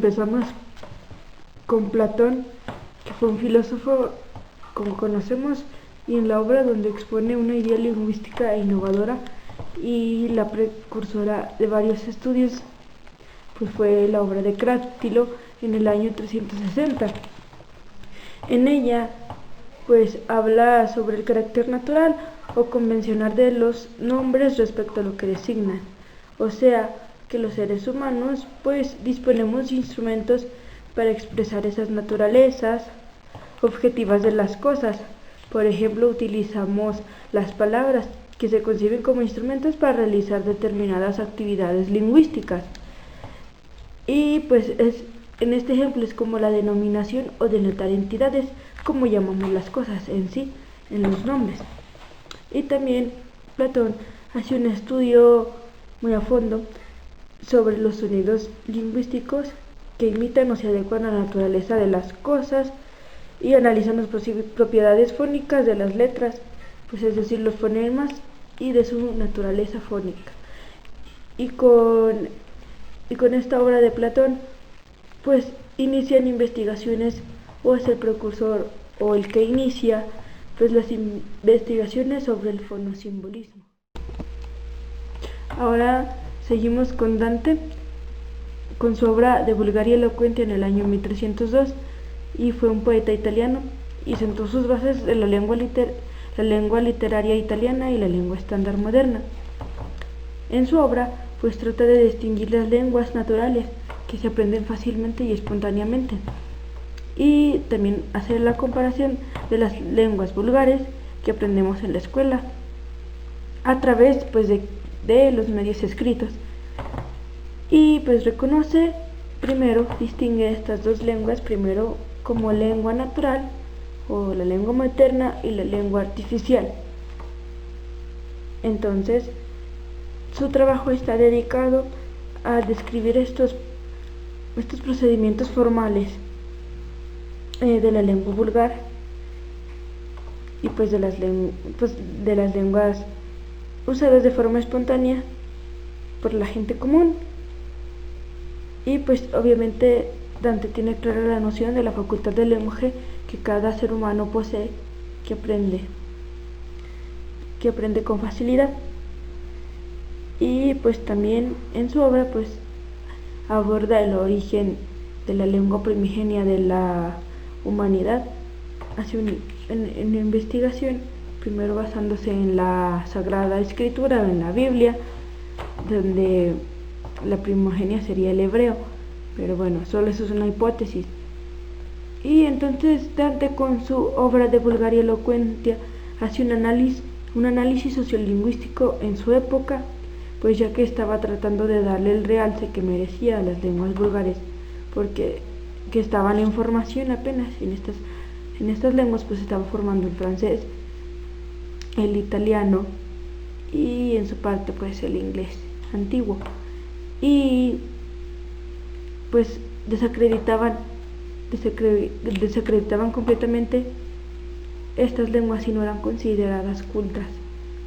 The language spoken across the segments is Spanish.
empezamos con Platón, que fue un filósofo, como conocemos, y en la obra donde expone una idea lingüística innovadora y la precursora de varios estudios, pues fue la obra de Cratilo en el año 360. En ella pues habla sobre el carácter natural o convencional de los nombres respecto a lo que designan, o sea que los seres humanos pues disponemos de instrumentos para expresar esas naturalezas objetivas de las cosas. Por ejemplo, utilizamos las palabras que se conciben como instrumentos para realizar determinadas actividades lingüísticas. Y pues en este ejemplo es como la denominación o denotar entidades, como llamamos las cosas en sí, en los nombres. Y también Platón hace un estudio muy a fondo sobre los sonidos lingüísticos que imitan o se adecuan a la naturaleza de las cosas y analizan las propiedades fónicas de las letras, pues es decir, los fonemas y de su naturaleza fónica. Y con esta obra de Platón, pues inician investigaciones, o es el precursor o el que inicia pues las investigaciones sobre el fonosimbolismo. Ahora seguimos con Dante, con su obra de Vulgaria Elocuentia en el año 1302, y fue un poeta italiano y sentó sus bases en la lengua literaria italiana y la lengua estándar moderna. En su obra pues trata de distinguir las lenguas naturales que se aprenden fácilmente y espontáneamente, y también hacer la comparación de las lenguas vulgares que aprendemos en la escuela a través pues de los medios escritos, y pues reconoce primero, distingue estas dos lenguas primero como lengua natural o la lengua materna y la lengua artificial. Entonces su trabajo está dedicado a describir estos procedimientos formales de la lengua vulgar y pues de las lenguas usadas de forma espontánea por la gente común. Y pues obviamente Dante tiene clara la noción de la facultad del lenguaje que cada ser humano posee, que aprende con facilidad. Y pues también en su obra pues aborda el origen de la lengua primigenia de la humanidad. Hace una investigación primero basándose en la Sagrada Escritura o en la Biblia, donde la primogenia sería el hebreo, pero bueno, solo eso es una hipótesis. Y entonces Dante con su obra de Vulgaria Elocuentia hace un análisis sociolingüístico en su época, pues ya que estaba tratando de darle el realce que merecía a las lenguas vulgares, porque que estaban en formación apenas. En estas lenguas pues estaba formando el francés, el italiano y en su parte pues el inglés antiguo, y pues desacreditaban completamente estas lenguas y no eran consideradas cultas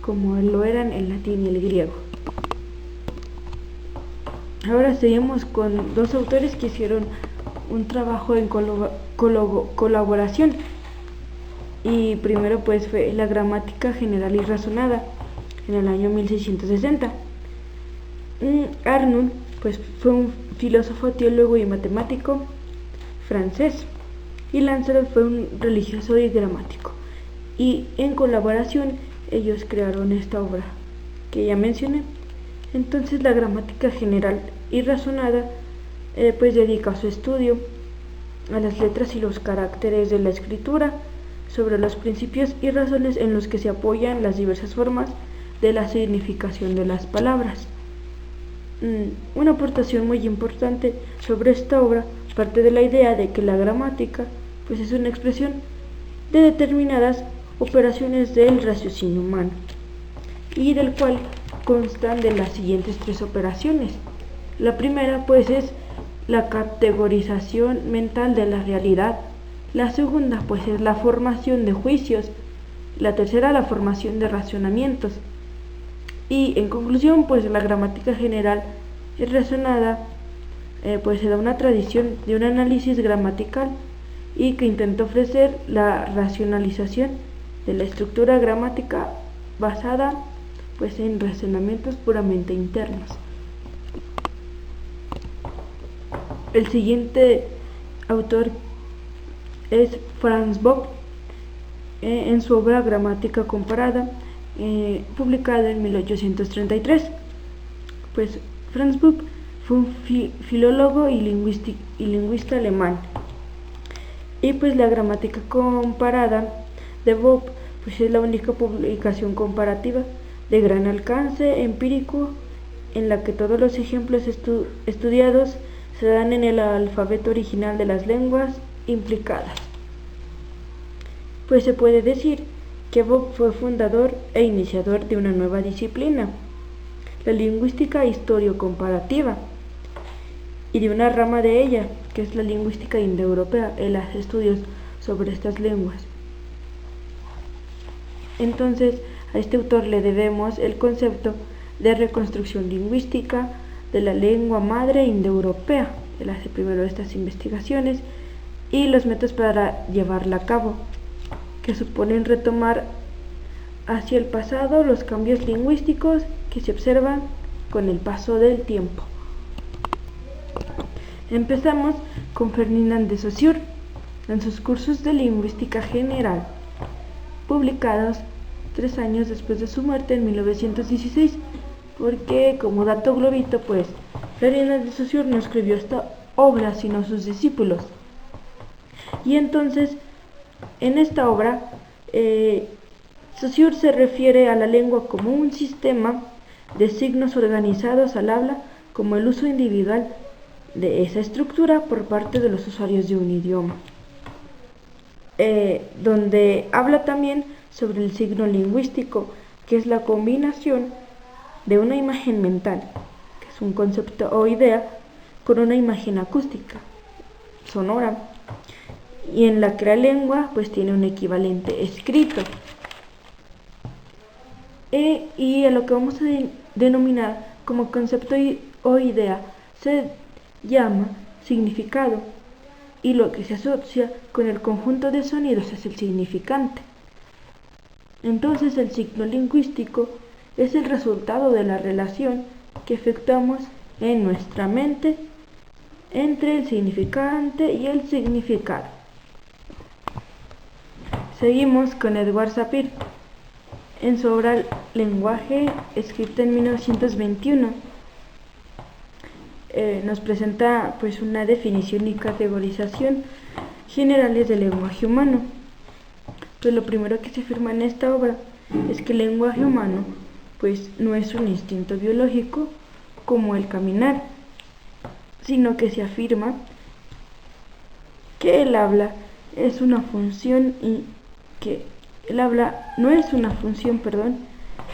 como lo eran el latín y el griego. Ahora seguimos con dos autores que hicieron un trabajo en colaboración, y primero pues fue la Gramática General y Razonada en el año 1660. Arnould pues fue un filósofo, teólogo y matemático francés, y Lancelot fue un religioso y gramático, y en colaboración ellos crearon esta obra que ya mencioné. Entonces la Gramática General y Razonada pues dedica su estudio a las letras y los caracteres de la escritura, sobre los principios y razones en los que se apoyan las diversas formas de la significación de las palabras. Una aportación muy importante sobre esta obra parte de la idea de que la gramática pues es una expresión de determinadas operaciones del raciocinio humano, y del cual constan de las siguientes tres operaciones. La primera pues es la categorización mental de la realidad, la segunda pues es la formación de juicios, la tercera la formación de razonamientos, y en conclusión pues la Gramática General y Razonada pues se da una tradición de un análisis gramatical y que intenta ofrecer la racionalización de la estructura gramática basada pues en razonamientos puramente internos. El siguiente autor es Franz Bopp, en su obra Gramática comparada, publicada en 1833. Pues Franz Bopp fue un filólogo y lingüista alemán. Y pues la Gramática comparada de Bopp pues es la única publicación comparativa de gran alcance empírico en la que todos los ejemplos estudiados se dan en el alfabeto original de las lenguas implicadas. Pues se puede decir que Bopp fue fundador e iniciador de una nueva disciplina, la lingüística historio-comparativa, y de una rama de ella, que es la lingüística indoeuropea, en los estudios sobre estas lenguas. Entonces, a este autor le debemos el concepto de reconstrucción lingüística de la lengua madre indoeuropea. Él hace primero estas investigaciones y los métodos para llevarla a cabo, que suponen retomar hacia el pasado los cambios lingüísticos que se observan con el paso del tiempo. Empezamos con Ferdinand de Saussure en sus cursos de lingüística general, publicados 3 años después de su muerte en 1916, porque como dato globito, pues Ferdinand de Saussure no escribió esta obra sino sus discípulos. Y entonces en esta obra Saussure se refiere a la lengua como un sistema de signos organizados al habla, como el uso individual de esa estructura por parte de los usuarios de un idioma, donde habla también sobre el signo lingüístico, que es la combinación de una imagen mental, que es un concepto o idea, con una imagen acústica, sonora, y en la que la lengua pues tiene un equivalente escrito. Y a lo que vamos a denominar como concepto o idea se llama significado, y lo que se asocia con el conjunto de sonidos es el significante. Entonces el signo lingüístico es el resultado de la relación que efectuamos en nuestra mente entre el significante y el significado. Seguimos con Edward Sapir en su obra Lenguaje, escrita en 1921. Nos presenta pues una definición y categorización generales del lenguaje humano. Pues lo primero que se afirma en esta obra es que el lenguaje humano pues no es un instinto biológico como el caminar, sino que se afirma que el habla es una función no es una función,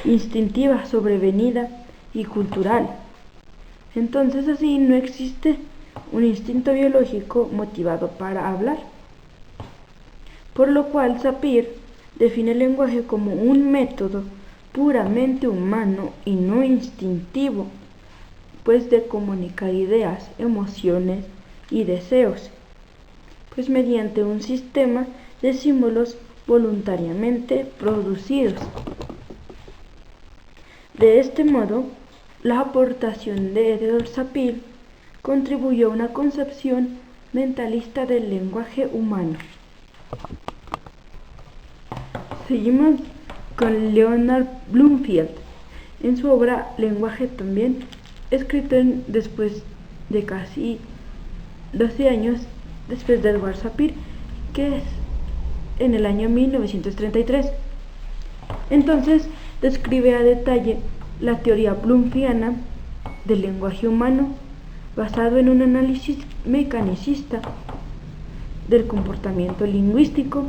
instintiva, sobrevenida y cultural. Entonces así no existe un instinto biológico motivado para hablar. Por lo cual Sapir define el lenguaje como un método puramente humano y no instintivo, pues de comunicar ideas, emociones y deseos, pues mediante un sistema de símbolos voluntariamente producidos. De este modo, la aportación de Edward Sapir contribuyó a una concepción mentalista del lenguaje humano. Seguimos con Leonard Bloomfield en su obra Lenguaje también, escrito después de casi 12 años después de Edward Sapir, que es en el año 1933. Entonces describe a detalle la teoría bloomfiana del lenguaje humano, basado en un análisis mecanicista del comportamiento lingüístico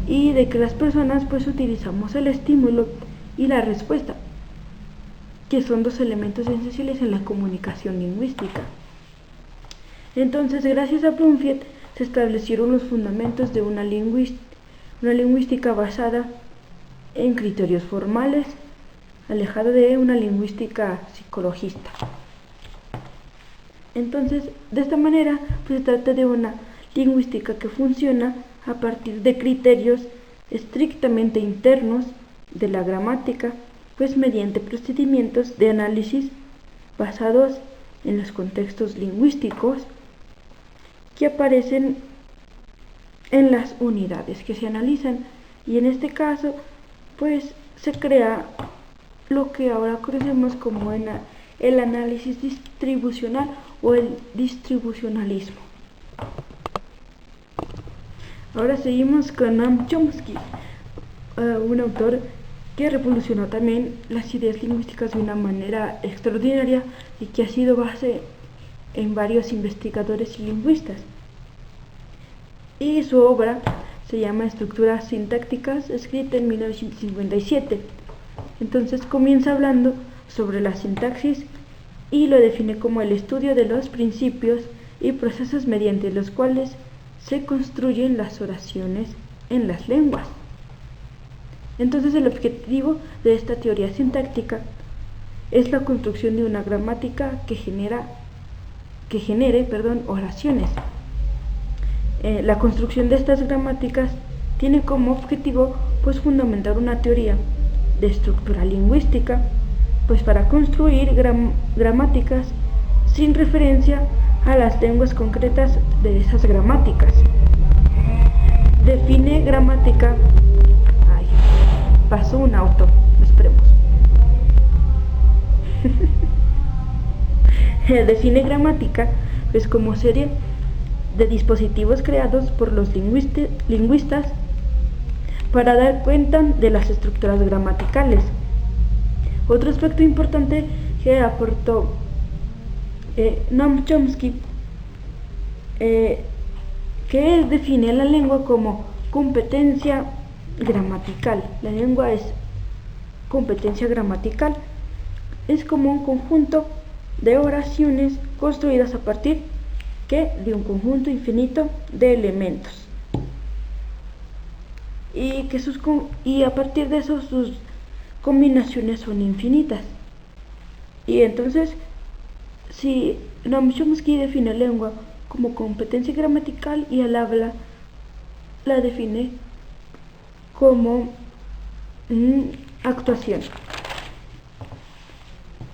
y de que las personas pues utilizamos el estímulo y la respuesta, que son dos elementos esenciales en la comunicación lingüística. Entonces, gracias a Bloomfield se establecieron los fundamentos de una lingüística basada en criterios formales, alejada de una lingüística psicologista. Entonces, de esta manera, pues se trata de una lingüística que funciona a partir de criterios estrictamente internos de la gramática, pues mediante procedimientos de análisis basados en los contextos lingüísticos que aparecen en las unidades que se analizan, y en este caso pues se crea lo que ahora conocemos como el análisis distribucional o el distribucionalismo. Ahora seguimos con Noam Chomsky, un autor que revolucionó también las ideas lingüísticas de una manera extraordinaria y que ha sido base en varios investigadores y lingüistas. Y su obra se llama Estructuras sintácticas, escrita en 1957. Entonces comienza hablando sobre la sintaxis y lo define como el estudio de los principios y procesos mediante los cuales se construyen las oraciones en las lenguas. Entonces el objetivo de esta teoría sintáctica es la construcción de una gramática que genere oraciones. La construcción de estas gramáticas tiene como objetivo pues fundamentar una teoría de estructura lingüística pues para construir gramáticas sin referencia a las lenguas concretas de esas gramáticas. Define gramática. Ay, pasó un auto, esperemos. Define gramática pues como serie de dispositivos creados por los lingüistas para dar cuenta de las estructuras gramaticales. Otro aspecto importante que aportó Noam Chomsky, que define la lengua como competencia gramatical. La lengua es competencia gramatical, es como un conjunto de oraciones construidas a partir de un conjunto infinito de elementos y a partir de eso sus combinaciones son infinitas. Y entonces, si Noam Chomsky define lengua como competencia gramatical y el habla la define como actuación.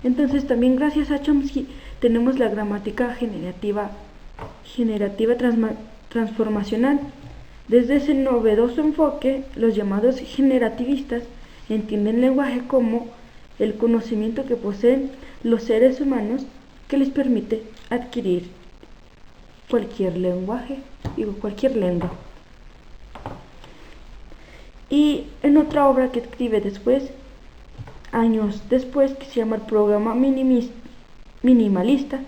Entonces también gracias a Chomsky tenemos la gramática generativa transformacional. Desde ese novedoso enfoque, los llamados generativistas entienden el lenguaje como el conocimiento que poseen los seres humanos que les permite adquirir cualquier lenguaje, cualquier lengua. Y en otra obra que escribe años después, que se llama El programa minimalista,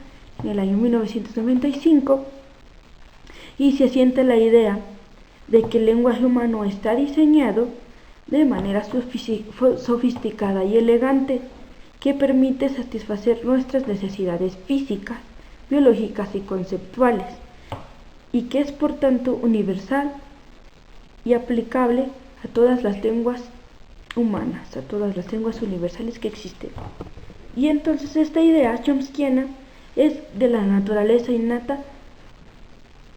en el año 1995, y se asienta la idea de que el lenguaje humano está diseñado de manera sofisticada y elegante que permite satisfacer nuestras necesidades físicas, biológicas y conceptuales, y que es por tanto universal y aplicable a todas las lenguas humanas, a todas las lenguas universales que existen. Y entonces esta idea chomskiana es de la naturaleza innata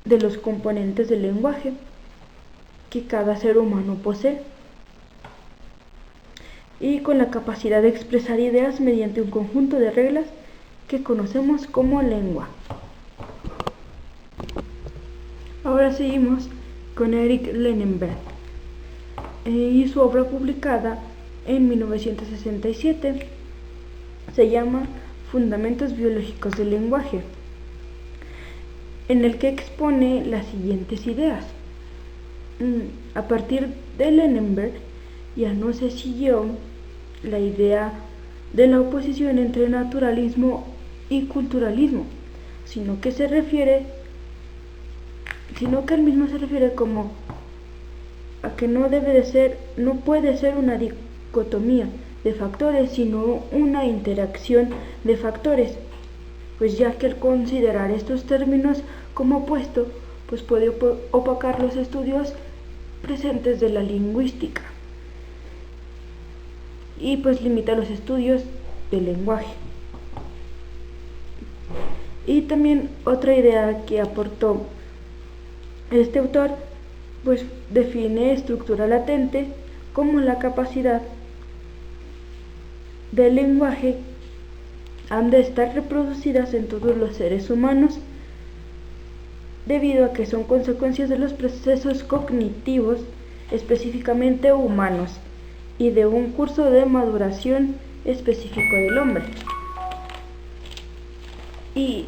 de los componentes del lenguaje que cada ser humano posee, y con la capacidad de expresar ideas mediante un conjunto de reglas que conocemos como lengua. Ahora seguimos con Eric Lenenberg y su obra publicada en 1967 se llama Fundamentos biológicos del lenguaje, en el que expone las siguientes ideas. A partir de Lenenberg ya no se siguió la idea de la oposición entre naturalismo y culturalismo, sino que él mismo se refiere como a que no puede ser una dicotomía de factores, sino una interacción de factores, pues ya que el considerar estos términos como opuesto, pues puede opacar los estudios presentes de la lingüística y pues limita los estudios del lenguaje. Y también otra idea que aportó este autor, pues define estructura latente como la capacidad del lenguaje han de estar reproducidas en todos los seres humanos, debido a que son consecuencias de los procesos cognitivos específicamente humanos y de un curso de maduración específico del hombre. Y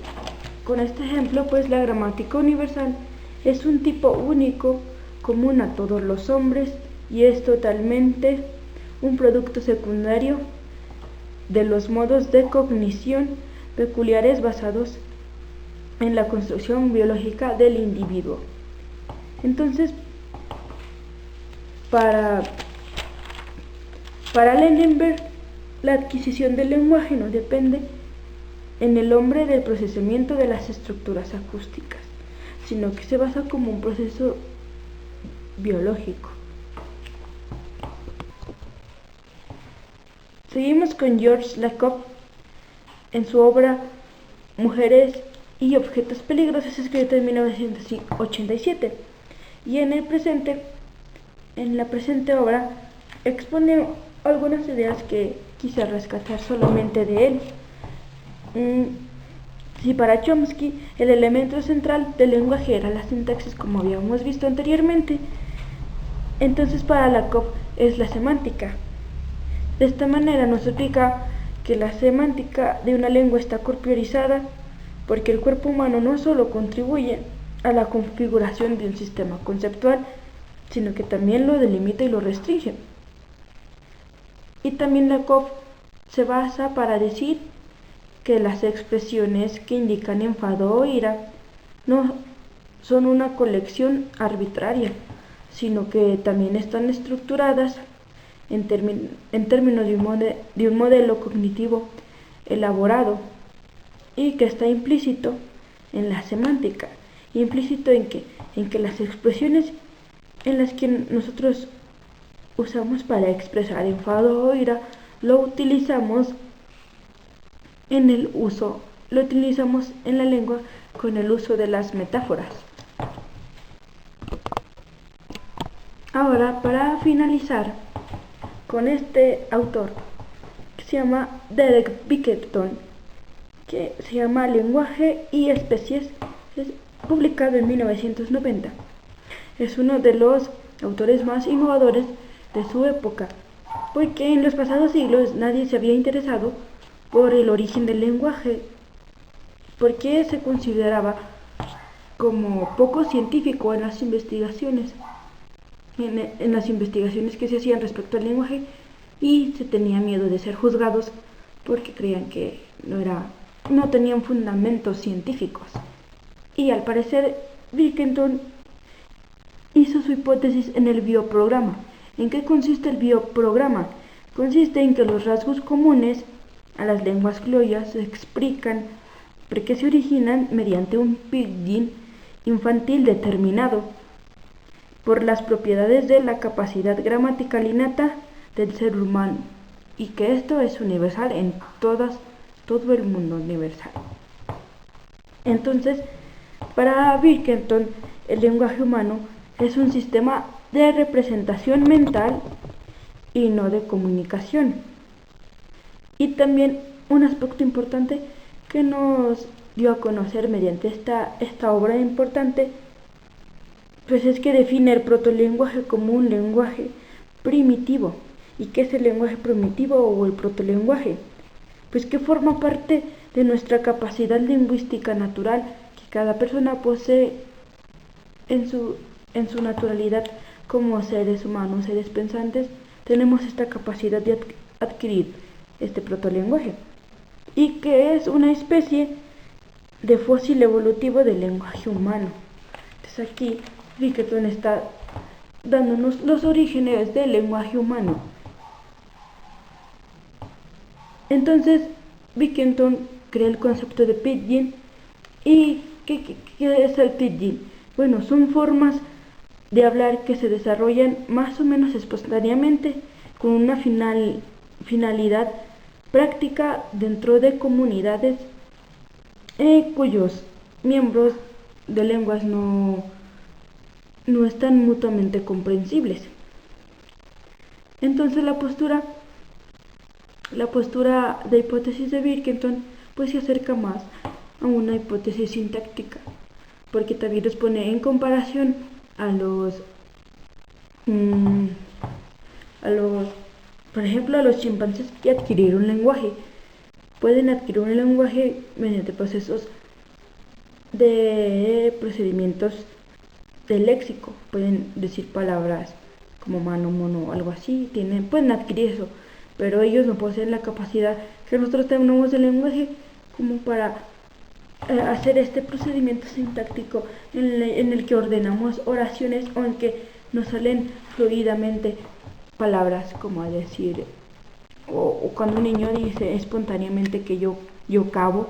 con este ejemplo, pues la gramática universal es un tipo único, común a todos los hombres, y es totalmente un producto secundario de los modos de cognición peculiares basados en la construcción biológica del individuo. Entonces, para Lenenberg, la adquisición del lenguaje no depende en el hombre del procesamiento de las estructuras acústicas, sino que se basa como un proceso biológico. Seguimos con Georges Lakoff en su obra Mujeres y objetos peligrosos, escrita en 1987, y en la presente obra expone algunas ideas que quise rescatar solamente de él. Si para Chomsky el elemento central del lenguaje era la sintaxis, como habíamos visto anteriormente, entonces para Lakoff es la semántica. De esta manera nos explica que la semántica de una lengua está corporizada porque el cuerpo humano no solo contribuye a la configuración de un sistema conceptual, sino que también lo delimita y lo restringe. Y también Lakoff se basa para decir que las expresiones que indican enfado o ira no son una colección arbitraria, sino que también están estructuradas en términos de un modelo cognitivo elaborado, y que está implícito en la semántica, implícito en que las expresiones en las que nosotros usamos para expresar enfado o ira, lo utilizamos en la lengua con el uso de las metáforas. Ahora, para finalizar con este autor, que se llama Derek Bickerton, que se llama Lenguaje y Especies, es publicado en 1990. Es uno de los autores más innovadores de su época, porque en los pasados siglos nadie se había interesado por el origen del lenguaje, porque se consideraba como poco científico en las investigaciones, que se hacían respecto al lenguaje, y se tenía miedo de ser juzgados porque creían que no tenían fundamentos científicos. Y al parecer Bickerton hizo su hipótesis en el bioprograma. ¿En qué consiste el bioprograma? Consiste en que los rasgos comunes a las lenguas criollas se explican porque se originan mediante un pidgin infantil determinado por las propiedades de la capacidad gramatical innata del ser humano, y que esto es universal en todo el mundo universal. Entonces, para Bickerton, el lenguaje humano es un sistema de representación mental y no de comunicación. Y también un aspecto importante que nos dio a conocer mediante esta obra importante, pues es que define el protolenguaje como un lenguaje primitivo. ¿Y qué es el lenguaje primitivo o el protolenguaje? Pues que forma parte de nuestra capacidad lingüística natural que cada persona posee en su naturalidad como seres humanos, seres pensantes. Tenemos esta capacidad de adquirir este protolenguaje, y que es una especie de fósil evolutivo del lenguaje humano. Entonces aquí Bickerton está dándonos los orígenes del lenguaje humano. Entonces Bickerton crea el concepto de pidgin. ¿Y qué es el pidgin? Bueno, son formas de hablar que se desarrollan más o menos espontáneamente con una finalidad práctica dentro de comunidades cuyos miembros de lenguas no están mutuamente comprensibles. Entonces la postura de hipótesis de Birkington pues se acerca más a una hipótesis sintáctica, porque también los pone en comparación a por ejemplo, a los chimpancés que adquirieron lenguaje. Pueden adquirir un lenguaje mediante procedimientos de léxico. Pueden decir palabras como mano, mono, algo así. Pueden adquirir eso, pero ellos no poseen la capacidad que nosotros tenemos del lenguaje como para hacer este procedimiento sintáctico en el que ordenamos oraciones o en que nos salen fluidamente palabras como a decir, o cuando un niño dice espontáneamente que yo cabo.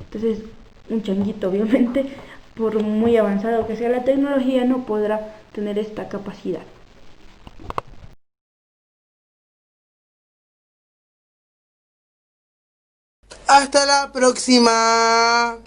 Entonces un changuito, obviamente, por muy avanzado que sea la tecnología, no podrá tener esta capacidad. Hasta la próxima.